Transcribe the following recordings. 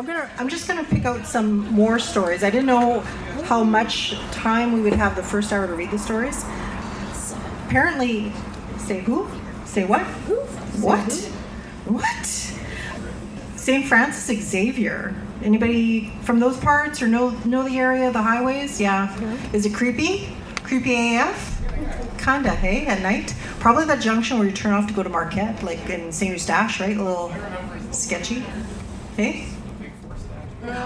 I'm just gonna pick out some more stories. I didn't know how much time we would have the first hour to read the stories. Apparently, say who? Say what? Who? What? What? St. Francois Xavier. Anybody from those parts or know the area, the highways? Yeah. Mm-hmm. Is it creepy? Creepy AF? Kinda, hey, at night? Probably that junction where you turn off to go to Marquette, like in St. Eustache, right? A little sketchy. Hey?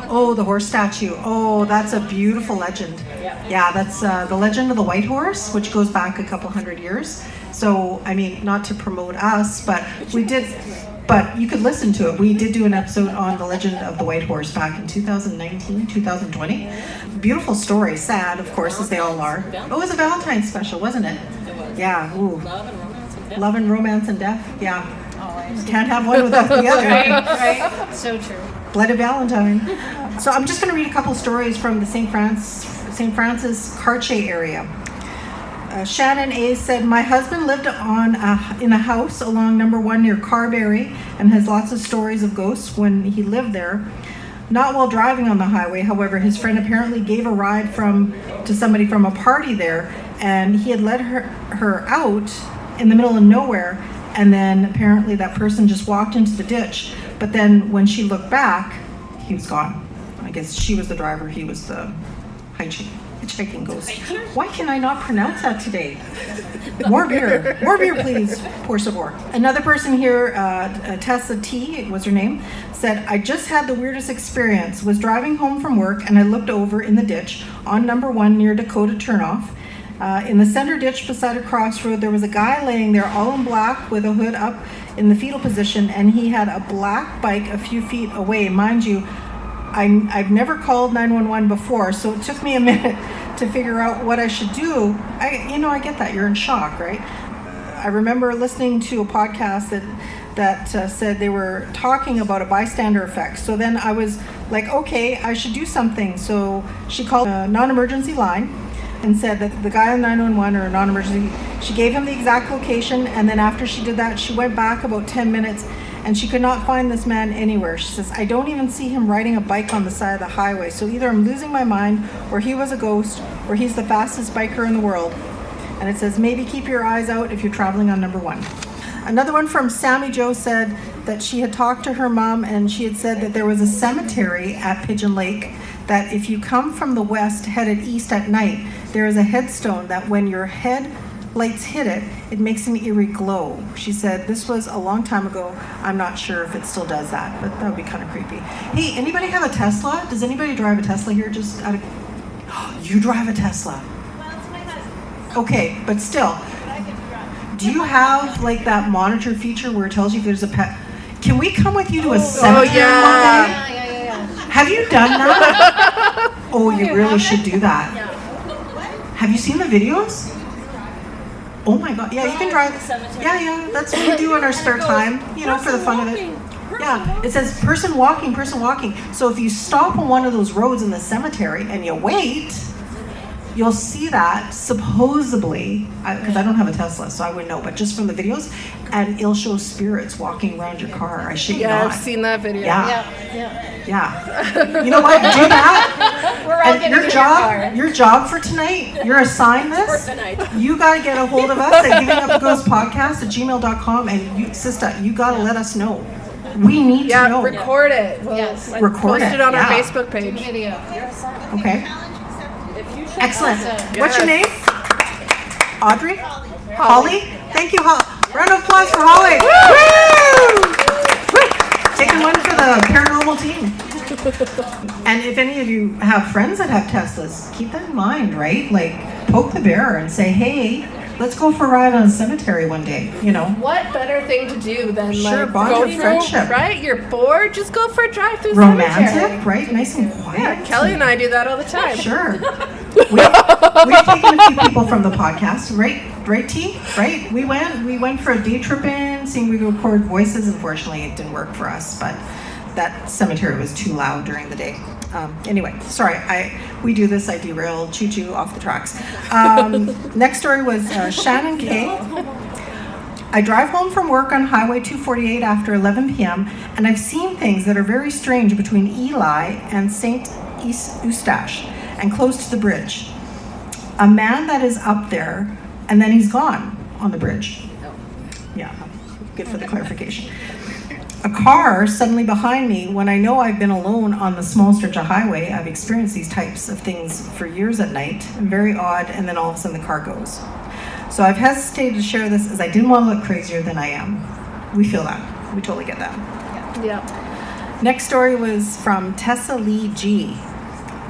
Oh, the horse statue. Oh, that's a beautiful legend. Yeah, that's the legend of the white horse, which goes back a couple hundred years. So, I mean, not to promote us, but we did, but you could listen to it. We did do an episode on the legend of the white horse back in 2019, 2020. Beautiful story, sad, of course, as they all are. Oh, it was a Valentine's special, wasn't it? Yeah, ooh. Love and romance and death, yeah. Can't have one without the other. Right. So true. Bloody Valentine. So I'm just going to read a couple stories from the St. Francis Cartier area. Shannon A. said, my husband lived in a house along number 1 near Carberry and has lots of stories of ghosts when he lived there. Not while driving on the highway, however, his friend apparently gave a ride to somebody from a party there, and he had let her out in the middle of nowhere, and then apparently that person just walked into the ditch. But then when she looked back, he was gone. I guess she was the driver, he was the hitchhiking ghost. Why can I not pronounce that today? More beer, please. Por favor. Another person here, Tessa T, was her name, said, I just had the weirdest experience. Was driving home from work and I looked over in the ditch on number 1 near Dakota Turnoff. In the center ditch beside a crossroad, there was a guy laying there all in black with a hood up in the fetal position, and he had a black bike a few feet away. Mind you, I've never called 911 before, so it took me a minute to figure out what I should do. I get that. You're in shock, right? I remember listening to a podcast that said they were talking about a bystander effect. So then I was like, okay, I should do something. So she called a non-emergency line and said that the guy on 911 or non-emergency, she gave him the exact location, and then after she did that, she went back about 10 minutes and she could not find this man anywhere. She says, I don't even see him riding a bike on the side of the highway. So either I'm losing my mind, or he was a ghost, or he's the fastest biker in the world. And it says, maybe keep your eyes out if you're traveling on number 1. Another one from Sammy Joe said that she had talked to her mom and she had said that there was a cemetery at Pigeon Lake that if you come from the west headed east at night, there is a headstone that when your headlights hit it, it makes an eerie glow. She said this was a long time ago. I'm not sure if it still does that, but that would be kind of creepy. Hey, anybody have a Tesla? Does anybody drive a Tesla here? Just out of... You drive a Tesla? Well, it's my husband. Okay, but still. Do you have like that monitor feature where it tells you if there's a pet? Can we come with you to a cemetery one day? Yeah. Have you done that? Oh, you really should do that. Have you seen the videos? Oh my God! Yeah, you can drive. Yeah. That's what we do in our spare time. For the fun of it. Yeah, it says person walking. So if you stop on one of those roads in the cemetery and you wait, you'll see that supposedly, because I don't have a Tesla, so I wouldn't know, but just from the videos, and it'll show spirits walking around your car. I shit you not. Yeah, I've seen that video. Yeah. You know what? Do that. We're all and your job for tonight, you're assigned this. For tonight. You got to get a hold of us at givinguptheghostpodcast@gmail.com, and sister, you got to let us know. We need to know. Record it. Yes. Record post it on our Facebook page. Video. Okay. Excellent. What's your name? Audrey? Holly? Thank you, Holly. Round of applause for Holly. Woo! Taking one for the paranormal team. And if any of you have friends that have Teslas, keep that in mind, right? Like, poke the bear and say, hey, let's go for a ride on a cemetery one day, What better thing to do than bond go your friendship. Right? You're bored, just go for a drive through Romantic, cemetery. right? Nice and quiet. Yeah, Kelly and I do that all the time. Sure. We've taken a few people from the podcast, right, T? Right? We went for a day trip in, seeing we could record voices. Unfortunately, it didn't work for us, but that cemetery was too loud during the day. Anyway, sorry, we do this, I derail choo-choo off the tracks. Next story was Shannon K. I drive home from work on Highway 248 after 11 p.m. and I've seen things that are very strange between Eli and St. Eustache and close to the bridge. A man that is up there and then he's gone on the bridge. Yeah, good for the clarification. A car suddenly behind me when I know I've been alone on the small stretch of highway. I've experienced these types of things for years at night, and very odd, and then all of a sudden the car goes. So I've hesitated to share this as I didn't want to look crazier than I am. We feel that. We totally get that. Yeah. Next story was from Tessa Lee G.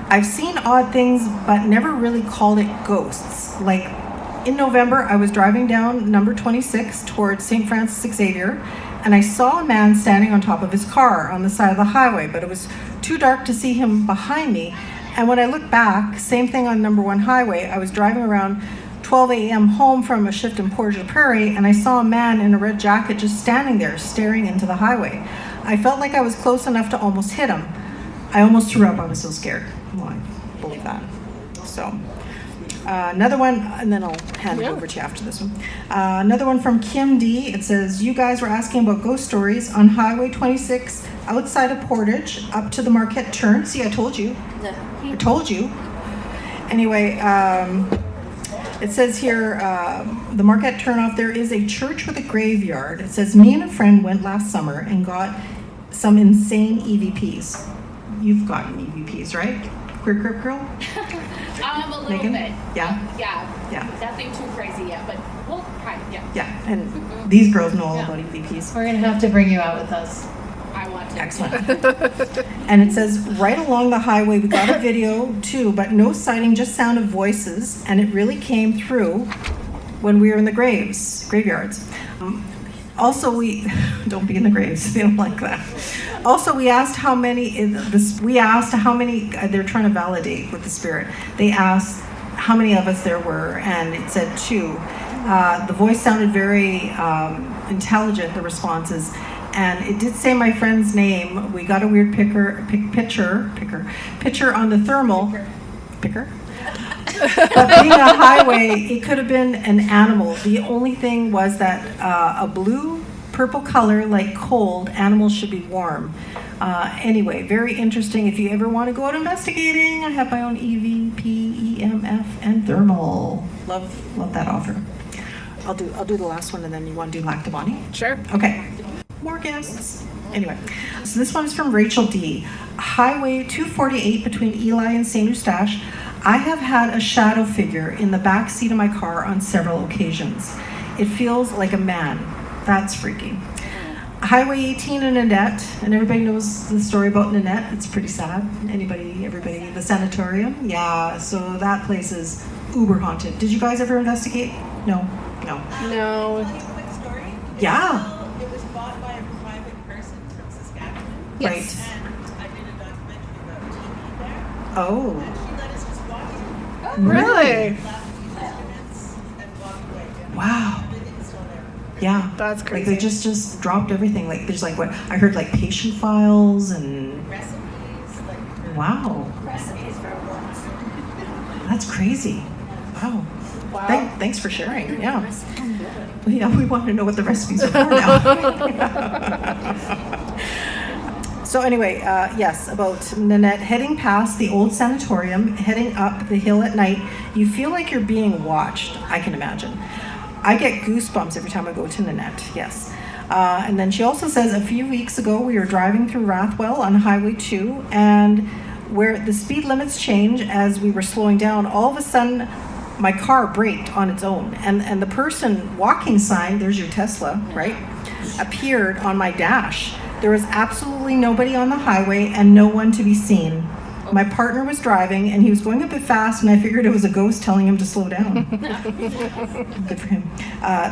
I've seen odd things, but never really called it ghosts. Like in November, I was driving down number 26 towards St. Francois Xavier, and I saw a man standing on top of his car on the side of the highway, but it was too dark to see him behind me. And when I looked back, same thing on number 1 highway, I was driving around 12 a.m. home from a shift in Portage la Prairie, and I saw a man in a red jacket just standing there, staring into the highway. I felt like I was close enough to almost hit him. I almost threw up, I was so scared. Well, I believe that. So, another one, and then I'll hand it over to you after this one. Another one from Kim D. It says, you guys were asking about ghost stories on Highway 26 outside of Portage up to the Marquette turn. See, I told you. I told you. Anyway, it says here, the Marquette turnoff, there is a church with a graveyard. It says, me and a friend went last summer and got some insane EVPs. You've gotten EVPs, right? Queer Crip Girl? A little Megan? bit. Yeah? Yeah. Yeah. Nothing too crazy yet, but we'll try. Yeah. Yeah, and these girls know all about EVPs. We're gonna have to bring you out with us. I want to. Excellent. And it says, right along the highway, we got a video too, but no sighting, just sound of voices, and it really came through when we were in the graveyards. Also, don't be in the graves. They don't like that. Also, we asked how many. They're trying to validate with the spirit. They asked how many of us there were, and it said 2. The voice sounded very intelligent. The responses, and it did say my friend's name. We got a weird picture on the thermal. Picker. But being a highway, it could have been an animal. The only thing was that a blue, purple color, like cold, animals should be warm. Anyway, very interesting. If you ever want to go out investigating, I have my own EVP, EMF, and thermal. Love that offer. I'll do the last one, and then you want to do Lactabani? Sure. Okay. More guests. Anyway, so this one is from Rachel D. Highway 248 between Eli and St. Eustache. I have had a shadow figure in the back seat of my car on several occasions. It feels like a man. That's freaky. Highway 18 in Nanette, and everybody knows the story about Nanette. It's pretty sad. Everybody, the sanatorium? Yeah, so that place is uber haunted. Did you guys ever investigate? No. No. Quick story. Yeah. It was bought by a private person from Saskatchewan. Right. And I did a documentary about TV there. Oh. And she let us just watch it. Really? Left the instruments and walked away. And Wow. everything's still there. Yeah. That's Like crazy. they just dropped everything. Like there's like what I heard, like patient files and Recipes, like wow. recipes for once. That's crazy. Wow. Wow. Thanks for sharing. Yeah. Well, yeah, we want to know what the recipes are for now. So anyway, yes, about Nanette, heading past the old sanatorium, heading up the hill at night, you feel like you're being watched, I can imagine. I get goosebumps every time I go to Nanette, yes. And then she also says, a few weeks ago, we were driving through Rathwell on Highway 2, and where the speed limits change as we were slowing down, all of a sudden, my car braked on its own, and the person walking sign, there's your Tesla, right, appeared on my dash. There was absolutely nobody on the highway and no one to be seen. My partner was driving and he was going a bit fast, and I figured it was a ghost telling him to slow down. Good for him.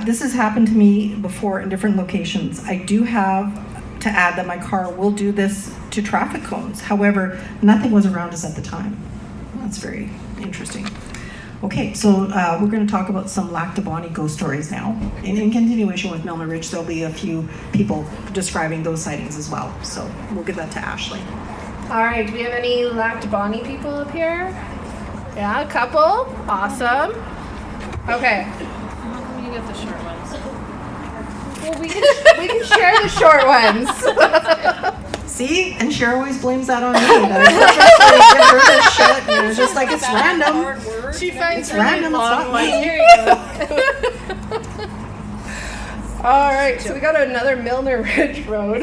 This has happened to me before in different locations. I do have to add that my car will do this to traffic cones. However, nothing was around us at the time. That's very interesting. Okay, so we're going to talk about some Lactabani ghost stories now. In continuation with Milner Ridge, there'll be a few people describing those sightings as well. So we'll give that to Ashley. All right. Do we have any Lactabani people up here? Yeah, a couple. Awesome. Okay. You get the short ones. Well, we can share the short ones. See? And Cher always blames that on me. That I give her this shit. And it's just like, it's random. She finds It's random. It's not me. Here you go. All right, so we got another Milner Ridge Road.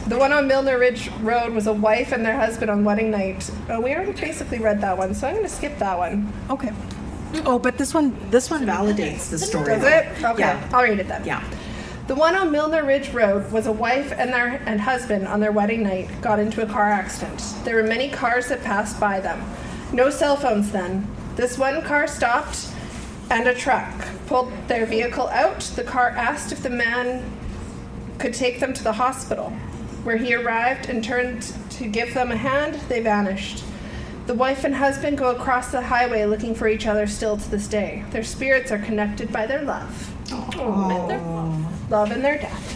The one on Milner Ridge Road was a wife and their husband on wedding night. We already basically read that one, so I'm going to skip that one. Okay. Oh, but this one validates the story. Does it? Okay, Yeah. I'll read it then. Yeah. The one on Milner Ridge Road was a wife and husband on their wedding night got into a car accident. There were many cars that passed by them. No cell phones then. This one car stopped and a truck pulled their vehicle out. The car asked if the man could take them to the hospital. Where he arrived and turned to give them a hand, they vanished. The wife and husband go across the highway looking for each other still to this day. Their spirits are connected by their love. Love and their death.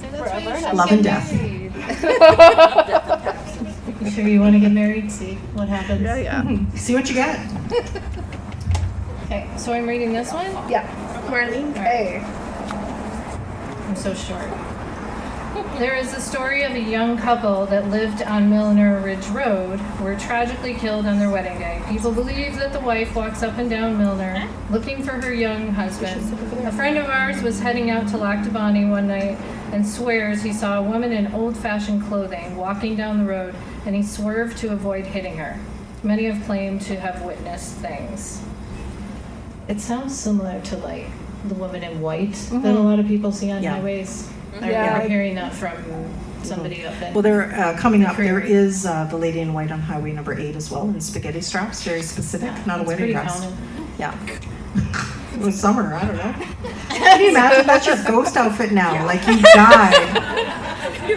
So that's why you should Love get and death. married. You sure you want to get married? See what happens. Yeah. See what you get. Okay, so I'm reading this one. Yeah. Marlene K. I'm so short. There is a story of a young couple that lived on Milner Ridge Road, were tragically killed on their wedding day. People believe that the wife walks up and down Milner looking for her young husband. A friend of ours was heading out to Lac du Bonnet one night and swears he saw a woman in old-fashioned clothing walking down the road, and he swerved to avoid hitting her. Many have claimed to have witnessed things. It sounds similar to like the woman in white that a lot of people see on Yeah. highways. I Yeah. remember hearing that from somebody up in. Well, they're coming up. There is the lady in white on Highway number 8 as well, in spaghetti straps. Very specific, not a It's wedding pretty dress. common. Yeah. It was summer. I don't know. Can you imagine that's your ghost outfit now? Like you've died.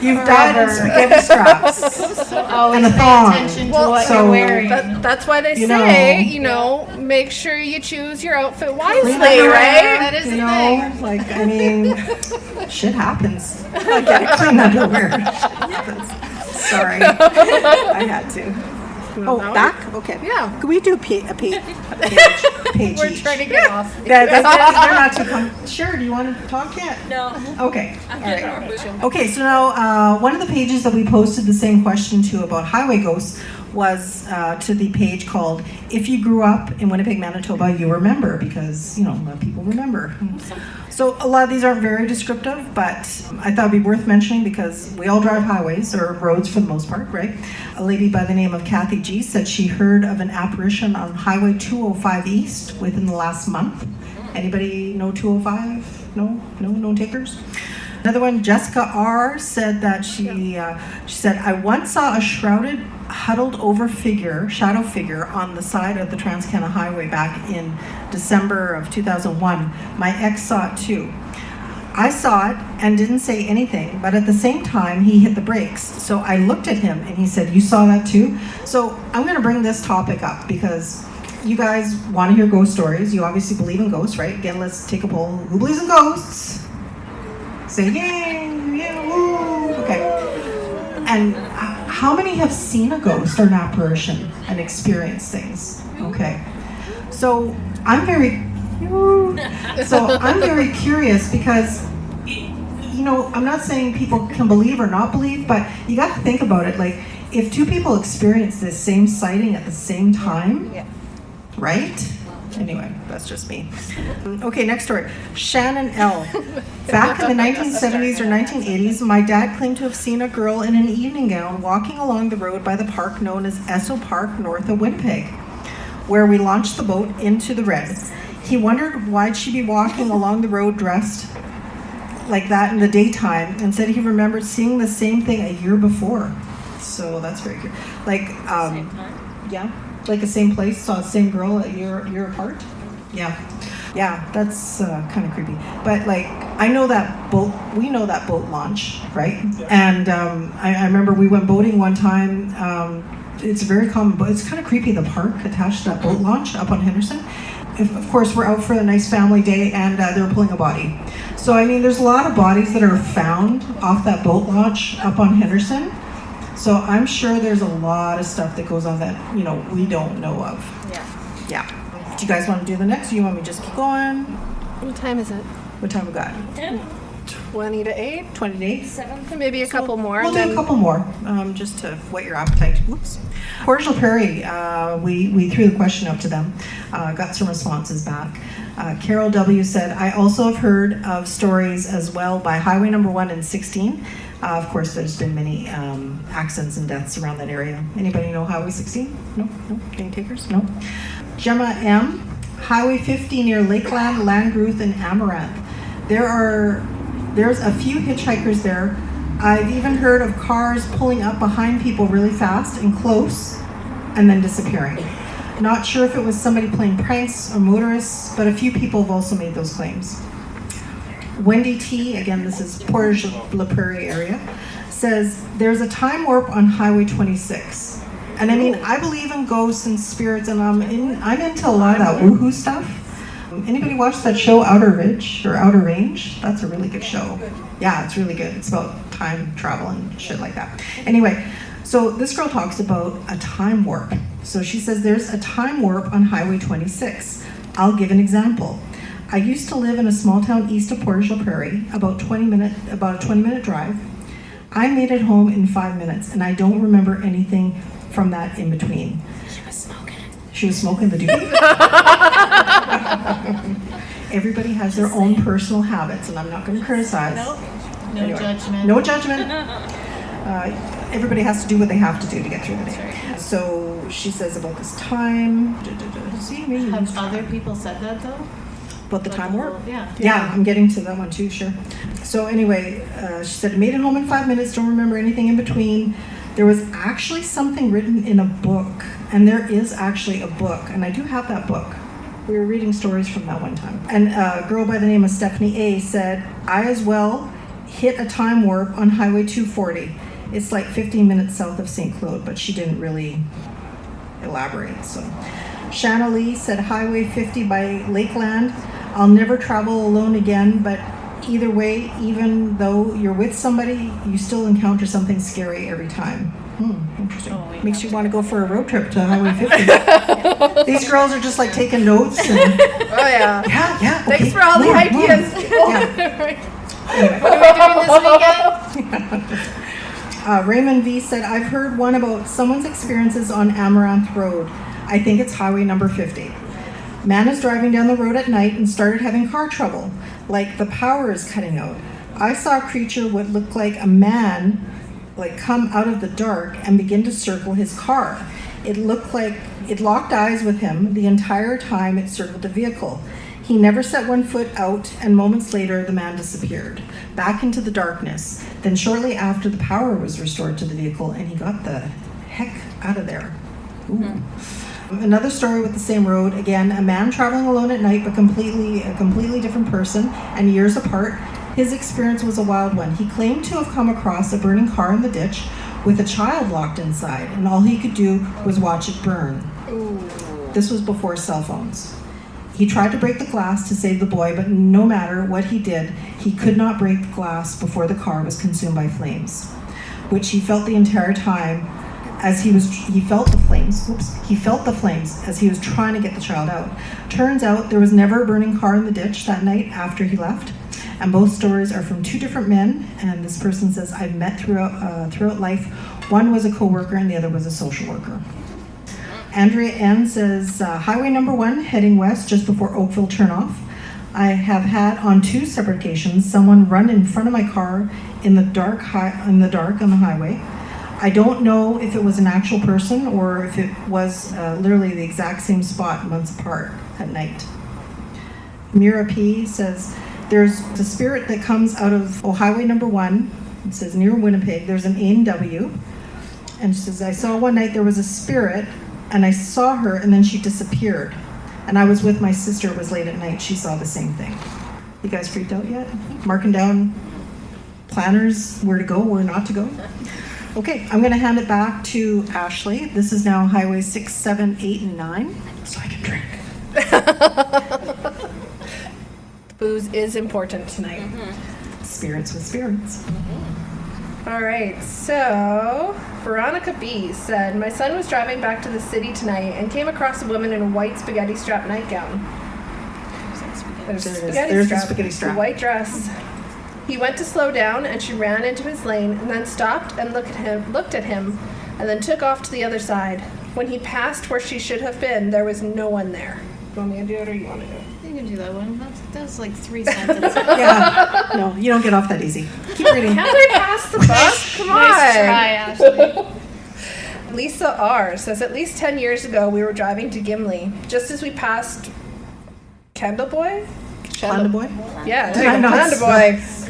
You've died in spaghetti straps. So always And a pay thong. attention to Well, what so you're wearing. That's why they You say, know. make sure you choose your outfit wisely, Clean underwear, right? That is you the know, thing. like I mean, shit happens. I get clean underwear. Shit happens. Sorry, I had to. Oh, back? Okay. Yeah. Can we do a page We're each? trying to get off. They're not too Sure, do you want to talk yet? No. Okay. All right. Okay, so now one of the pages that we posted the same question to about highway ghosts was to the page called If You Grew Up in Winnipeg, Manitoba, You Remember, because, you know, a lot of people remember. So a lot of these aren't very descriptive, but I thought it'd be worth mentioning because we all drive highways, or roads for the most part, right? A lady by the name of Kathy G said she heard of an apparition on Highway 205 East within the last month. Anybody know 205? No takers? Another one, Jessica R. said that she said, I once saw a shrouded, huddled over shadow figure on the side of the Trans-Canada Highway back in December of 2001. My ex saw it too. I saw it and didn't say anything, but at the same time, he hit the brakes. So I looked at him and he said, you saw that too? So I'm gonna bring this topic up because you guys want to hear ghost stories. You obviously believe in ghosts, right? Again, let's take a poll. Who believes in ghosts? Say yay, yeah, woo. Okay. And how many have seen a ghost or an apparition and experienced things? Okay. So I'm very curious because, you know, I'm not saying people can believe or not believe, but you got to think about it. Like, if two people experience this same sighting at the same time, right? Anyway, that's just me. Okay, next story. Shannon L. Back in the 1970s or 1980s, my dad claimed to have seen a girl in an evening gown walking along the road by the park known as Esso Park north of Winnipeg, where we launched the boat into the red. He wondered why'd she be walking along the road dressed like that in the daytime and said he remembered seeing the same thing a year before. So that's very good. Like, yeah. Like the same place, saw the same girl a year apart? Yeah, that's kind of creepy. But like, I know that boat, we know that boat launch, right? And I remember we went boating one time. It's a very common, but it's kind of creepy, the park attached to that boat launch up on Henderson. Of course, we're out for a nice family day and they were pulling a body. So I mean, there's a lot of bodies that are found off that boat launch up on Henderson. So I'm sure there's a lot of stuff that goes on that, you know, we don't know of. Yeah. Do you guys want to do the next or you want me to just keep going? What time is it? What time we got? 20 to 8. 20 days? 7. Maybe a couple more. We'll do a couple more, just to whet your appetite. Whoops. Portage la Prairie, we threw the question up to them, got some responses back. Carol W. said, I also have heard of stories as well by Highway number 1 and 16. Of course, there's been many accidents and deaths around that area. Anybody know Highway 16? No? Any takers? No? Gemma M. Highway 50 near Lakeland, Landruth, and Amaranth. There's a few hitchhikers there. I've even heard of cars pulling up behind people really fast and close and then disappearing. Not sure if it was somebody playing pranks or motorists, but a few people have also made those claims. Wendy T, again, this is Portage la Prairie area, says there's a time warp on Highway 26. And I mean, I believe in ghosts and spirits, and I'm into a lot of that woohoo stuff. Anybody watch that show Outer Ridge or Outer Range? That's a really good show. Yeah, it's really good. It's about time travel and shit like that. Anyway, so this girl talks about a time warp. So she says there's a time warp on Highway 26. I'll give an example. I used to live in a small town east of Portage la Prairie, about a 20-minute drive. I made it home in 5 minutes, and I don't remember anything from that in between. She was smoking the doobie. Everybody has their own personal habits, and I'm not going to criticize. No Anyway, judgment. No judgment. Everybody has to do what they have to do to get through the day. So she says about this time. See, maybe Have other people said that though? about the time warp. Yeah. Yeah, I'm getting to that one too, sure. So anyway, she said, made it home in 5 minutes, don't remember anything in between. There was actually something written in a book, and there is actually a book, and I do have that book. We were reading stories from that one time. And a girl by the name of Stephanie A. said, I as well hit a time warp on Highway 240. It's like 15 minutes south of St. Claude, but she didn't really elaborate. So Shanna Lee said, Highway 50 by Lakeland. I'll never travel alone again, but either way, even though you're with somebody, you still encounter something scary every time. Interesting. Makes you want to go for a road trip to Highway 50. These girls are just like taking notes. And, Oh, yeah. yeah. Okay. Thanks for all the More. ideas. Yeah. What are we doing this weekend? Raymond V said, I've heard one about someone's experiences on Amaranth Road. I think it's Highway number 50. Man is driving down the road at night and started having car trouble, like the power is cutting out. I saw a creature what looked like a man come out of the dark and begin to circle his car. It looked like it locked eyes with him the entire time it circled the vehicle. He never set one foot out, and moments later the man disappeared back into the darkness. Then shortly after, the power was restored to the vehicle and he got the heck out of there. Ooh. Another story with the same road. Again, a man traveling alone at night, but a completely different person and years apart. His experience was a wild one. He claimed to have come across a burning car in the ditch with a child locked inside, and all he could do was watch it burn. Ooh. This was before cell phones. He tried to break the glass to save the boy, but no matter what he did, he could not break the glass before the car was consumed by flames, which he felt the entire time as he felt the flames as he was trying to get the child out. Turns out there was never a burning car in the ditch that night after he left. And both stories are from two different men, and this person says, I've met throughout life. One was a co-worker and the other was a social worker. Andrea N. says, Highway number 1, heading west just before Oakville turnoff. I have had on 2 separate occasions someone run in front of my car in the dark on the highway. I don't know if it was an actual person or if it was literally the exact same spot months apart at night. Mira P. says, there's a spirit that comes out of Highway number 1. It says near Winnipeg. There's an A&W. And she says, I saw one night there was a spirit, and I saw her, and then she disappeared. And I was with my sister. It was late at night. She saw the same thing. You guys freaked out yet? Marking down planners, where to go, where not to go? Okay, I'm going to hand it back to Ashley. This is now Highway 6, 7, 8, and 9, so I can drink. Booze is important tonight. Spirits with spirits. All right, so Veronica B. said, my son was driving back to the city tonight and came across a woman in a white spaghetti strap nightgown. There's There it is. spaghetti There's the strap. spaghetti strap. The white dress. He went to slow down, and she ran into his lane, and then stopped and looked at him, and then took off to the other side. When he passed where she should have been, there was no one there. You want me to do it, or you want to do it? You can do that one. That's like 3 sentences. Yeah. No, you don't get off that easy. Keep reading. Can we pass the buck? Come on. Nice try, Ashley. Lisa R. says, at least 10 years ago, we were driving to Gimli, just as we passed Clandeboye? Clandeboye? Yeah, Did I not Clandeboye.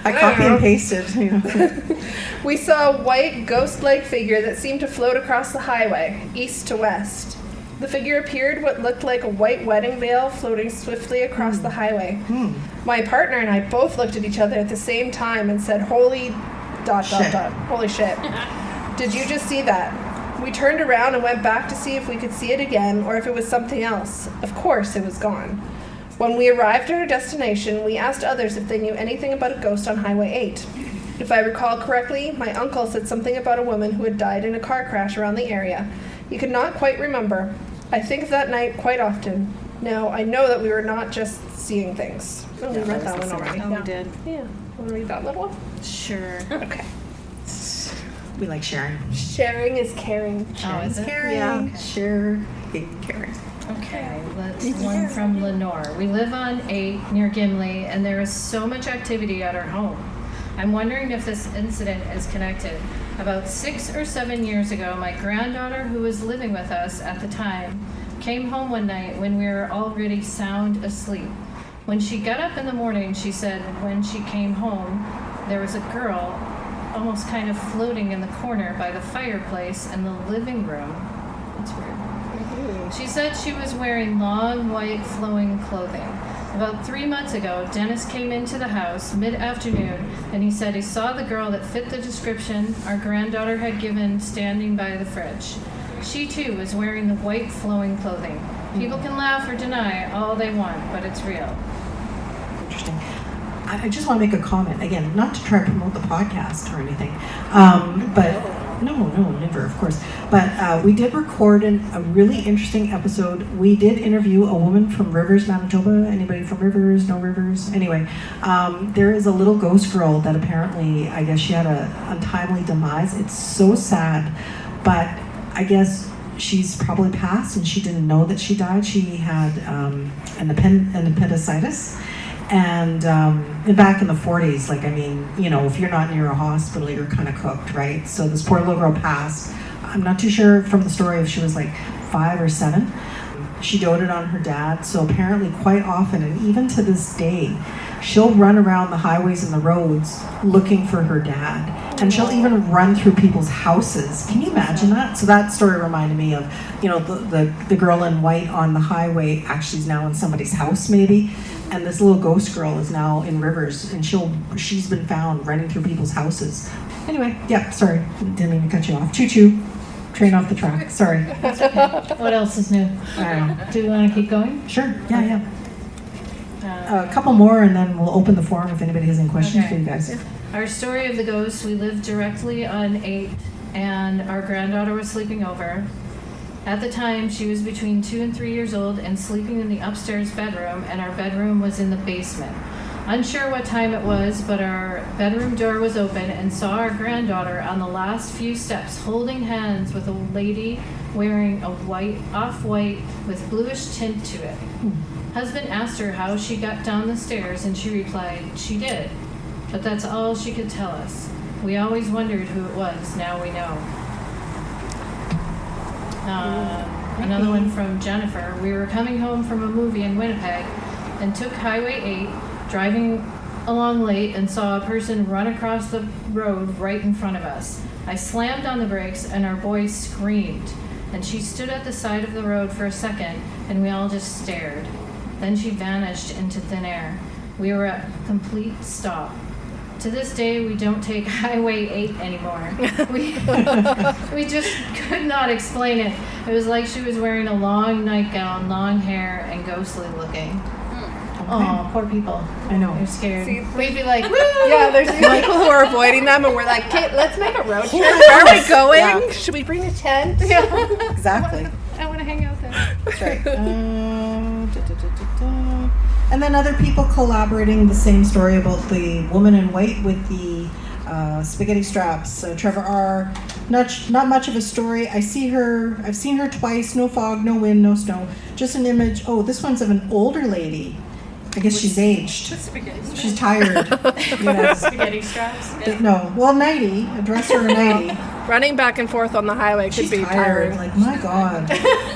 I copy and pasted. You know. We saw a white ghost-like figure that seemed to float across the highway, east to west. The figure appeared what looked like a white wedding veil floating swiftly across the highway. My partner and I both looked at each other at the same time and said, holy ... Holy shit. Did you just see that? We turned around and went back to see if we could see it again or if it was something else. Of course, it was gone. When we arrived at our destination, we asked others if they knew anything about a ghost on Highway 8. If I recall correctly, my uncle said something about a woman who had died in a car crash around the area. He could not quite remember. I think of that night quite often. Now, I know that we were not just seeing things. Oh, we read that one already. Oh, we did. Yeah. Want to read that little one? Sure. Okay. We like sharing. Sharing is caring. Oh, is it? Caring. Yeah. Share. Being caring. Okay, let's one from Lenore. We live on 8 near Gimli, and there is so much activity at our home. I'm wondering if this incident is connected. About 6 or 7 years ago, my granddaughter, who was living with us at the time, came home one night when we were already sound asleep. When she got up in the morning, she said when she came home, there was a girl almost kind of floating in the corner by the fireplace in the living room. That's weird. She said she was wearing long, white, flowing clothing. About 3 months ago, Dennis came into the house mid-afternoon, and he said he saw the girl that fit the description our granddaughter had given standing by the fridge. She, too, was wearing the white, flowing clothing. People can laugh or deny all they want, but it's real. Interesting. I just want to make a comment, again, not to try to promote the podcast or anything, but no, never, of course. But we did record a really interesting episode. We did interview a woman from Rivers, Manitoba. Anybody from Rivers? No Rivers? Anyway, there is a little ghost girl that apparently, I guess she had an untimely demise. It's so sad, but I guess she's probably passed and she didn't know that she died. She had an appendicitis. And back in the 40s, like, I mean, you know, if you're not near a hospital, you're kind of cooked, right? So this poor little girl passed. I'm not too sure from the story if she was like 5 or 7. She doted on her dad. So apparently quite often, and even to this day, she'll run around the highways and the roads looking for her dad. And she'll even run through people's houses. Can you imagine that? So that story reminded me of, you know, the girl in white on the highway actually is now in somebody's house maybe. And this little ghost girl is now in Rivers, and she's been found running through people's houses. Anyway, yeah, sorry, didn't mean to cut you off. Choo-choo, train off the track, sorry. What else is new? I don't know. Do we want to keep going? Sure, yeah. A couple more, and then we'll open the forum if anybody has any questions for you guys. Our story of the ghost, we lived directly on 8, and our granddaughter was sleeping over. At the time, she was between 2 and 3 years old and sleeping in the upstairs bedroom, and our bedroom was in the basement. Unsure what time it was, but our bedroom door was open and saw our granddaughter on the last few steps holding hands with a lady wearing a off-white with bluish tint to it. Husband asked her how she got down the stairs, and she replied, she did. But that's all she could tell us. We always wondered who it was. Now we know. Another one from Jennifer. We were coming home from a movie in Winnipeg and took Highway 8, driving along late, and saw a person run across the road right in front of us. I slammed on the brakes and our boy screamed, and she stood at the side of the road for a second, and we all just stared. Then she vanished into thin air. We were at complete stop. To this day, we don't take Highway 8 anymore. We just could not explain it. It was like she was wearing a long nightgown, long hair, and ghostly looking. Oh, poor people. I know. They're scared. See, We'd be like, woo! yeah, there's these people who are avoiding them, and we're like, Kate, let's make a road trip. Where are we going? Yeah. Should we bring a tent? Exactly. I want to hang out there. That's right. And then other people collaborating the same story about the woman in white with the spaghetti straps. Trevor R. Not much of a story. I've seen her twice. No fog, no wind, no snow. Just an image. Oh, this one's of an older lady. I guess she's aged. She's tired. Spaghetti straps. No, well, nighty. Address her a nighty. Running back and forth on the highway could She's be tired. tiring. Like, my God.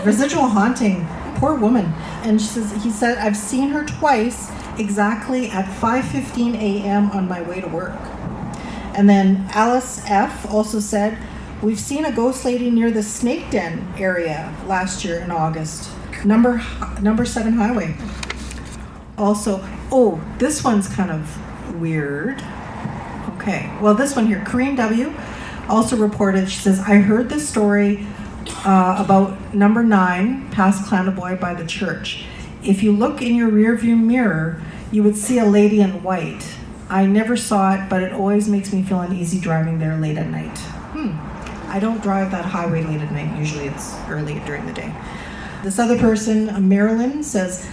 Residual haunting. Poor woman. And he said, I've seen her twice exactly at 5:15 a.m. on my way to work. And then Alice F. also said, we've seen a ghost lady near the Snake Den area last year in August. Number 7 highway. Also, oh, this one's kind of weird. Okay, well, this one here, Corinne W. also reported, she says, I heard this story about number 9 past Clandeboye by the church. If you look in your rearview mirror, you would see a lady in white. I never saw it, but it always makes me feel uneasy driving there late at night. I don't drive that highway late at night. Usually it's early during the day. This other person, Marilyn, says,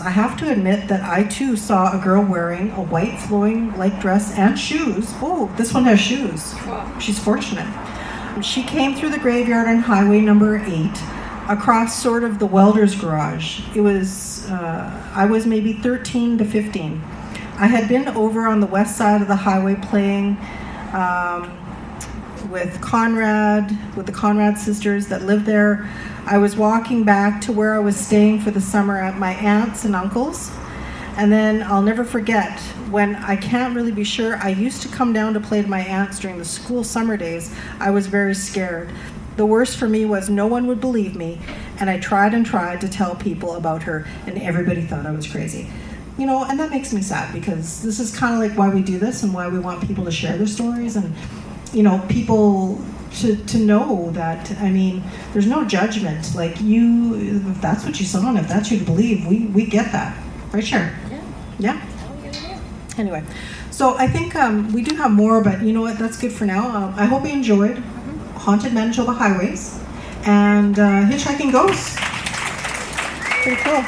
I have to admit that I too saw a girl wearing a white flowing light dress and shoes. Oh, this one has shoes. She's fortunate. She came through the graveyard on highway number 8 across sort of the welder's garage. It was, I was maybe 13 to 15. I had been over on the west side of the highway playing with the Conrad sisters that lived there. I was walking back to where I was staying for the summer at my aunt's and uncle's. And then I'll never forget when I can't really be sure, I used to come down to play to my aunt's during the school summer days. I was very scared. The worst for me was no one would believe me, and I tried to tell people about her, and everybody thought I was crazy. You know, and that makes me sad because this is kind of like why we do this and why we want people to share their stories and, you know, people to know that, I mean, there's no judgment. Like, if that's what you saw and if that's what you believe, we get that. Right, Sharon? Yeah? Anyway, so I think we do have more, but you know what? That's good for now. I hope you enjoyed Haunted Manitoba Highways and Hitchhiking Ghosts. Pretty cool.